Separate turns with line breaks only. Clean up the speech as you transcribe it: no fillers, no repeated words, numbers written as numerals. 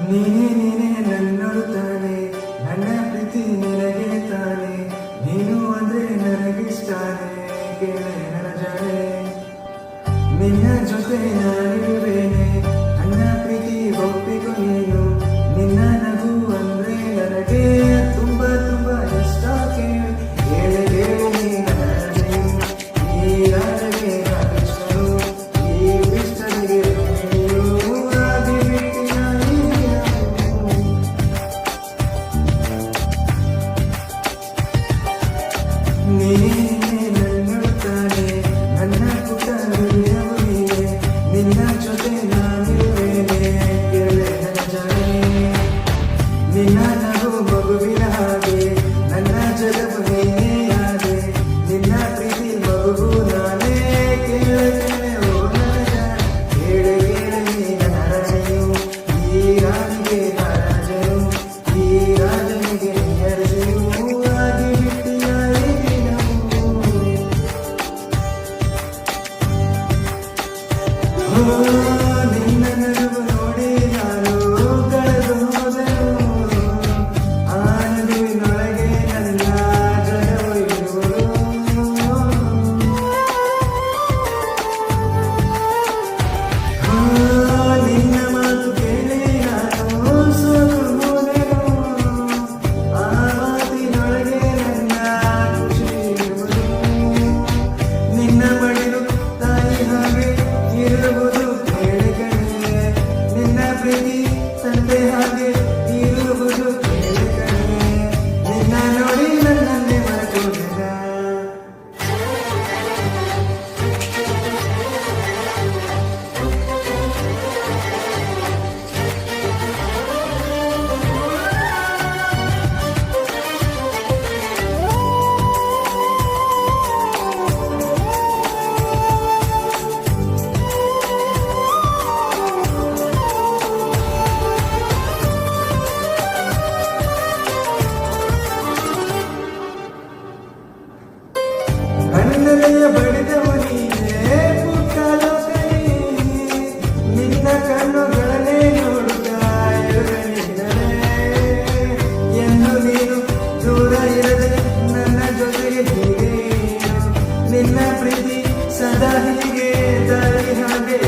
ನೀನೇ ನೀನೇ ನನ್ನೋಡು ತಾನೆ, ನನ್ನ ಪ್ರೀತಿ ನಿನಗೆ ತಾನೆ, ನೀನು ಅಂದ್ರೆ ನನಗಿಷ್ಟಾನೆ, ಕೇಳೆ ನನ್ನ ಜಾನೆ, ನಿನ್ನ ಜೊತೆ ನಾನಿರುವೇನೆ, ನನ್ನ ಪ್ರೀತಿ ಒಪ್ಪಿಕೊ ನೀನು, ನಿನ್ನ ನಗು ಅಂದ್ರೆ ನನಗೆ ತುಂಬಾ ತುಂಬಾ ಇಷ್ಟ, ಕೇಳಿ ಕೇಳೆ ಕೇಳಿ ನೀನು ಈ ರಾಜಗೆ ರಾಕೃಷ್ಣನು, ಈ ಕೃಷ್ಣನಿಗೆ ನೀನು ಆಗಿ ಬಿಟ್ಟಿನ ನೀನೇ ನನ್ನುತ್ತಾನೆ, ನನ್ನ ಪುಟ್ಟ ಹೃದಯವು ನೀನೆ, ನಿನ್ನ ಜೊತೆ ನಾನಿರುವೇನೆ, ಕೇಳೆ ನನ್ನ ಜಾನೆ, ನಿನ್ನ ನಗು ಮಗುವಿನ ಹಾಗೆ, ನನ್ನ ಜಗವು ನೀನೇ ಆದೆ, ನಿನ್ನ ಪ್ರೀತಿ ಮಗುವು ನಾನೇ, ಕೇಳೆ ಕೇಳೆ ಓ ನನ್ನ ಜಾನೆ, ಕೇಳೆ ಕೇಳೆ ನೀ ನನ್ನ ರಾಣಿಯು, ಈ ರಾಣಿಗೆ ರಾಜನು, ಈ ರಾಜನಿಗೆ ಅರಸಿಯು ಆಗಿ ಬಿಟ್ಟಿಯ ಈ ದಿನವು. ನಿನ್ನ ನಗುವು ನೋಡಿ ನಾನು ಕಳೆದು ಹೋದೆನು, ಆ ನಗುವಿನೊಳಗೆ ನನ್ನ ಜಗವು ಇರುವುದು. ನಿನ್ನ ಮಾತು ಕೇಳಿ ನಾನು ಸೋತು ಹೋದೆನು, ಆ ಮಾತಿನೊಳಗೆ ನನ್ನ ಖುಷಿ ಇರುವುದು. ನಿನ್ನ ಮಡಿಲು ತಾಯಿ ಹಾಗೆ ಇರುವುದು ಕೇಳಿ ಕಣೆ, ನಿನ್ನ ಪ್ರೀತಿ ತಂದೆ ಹಾಗೆ ಇರುವುದು ಕೇಳಿ ಕಣೆ, ನಿನ್ನ ನೋಡಿ ನನ್ನನ್ನೇ ಮರೆತೋದಿಲ್ಲ. ಕಣ್ಣಲೆಯ ಬಡಿದವು ನೀನೇ ಪುಟ್ಟ ಲೋಕನೇ, ನಿನ್ನ ಕಣ್ಣುಗಳನ್ನೇ ನೋಡುತ್ತಾ ಇರುವೆ ನಿನ್ನನೇ, ಎಂದು ನೀನು ದೂರ ಇರದೆ ನನ್ನ ಜೊತೆಗೆ ಹೀಗೆ ಇರು, ನಿನ್ನ ಪ್ರೀತಿ ಸದಾ ಹೀಗೆ ದಾರಿ ಹಾಗೆ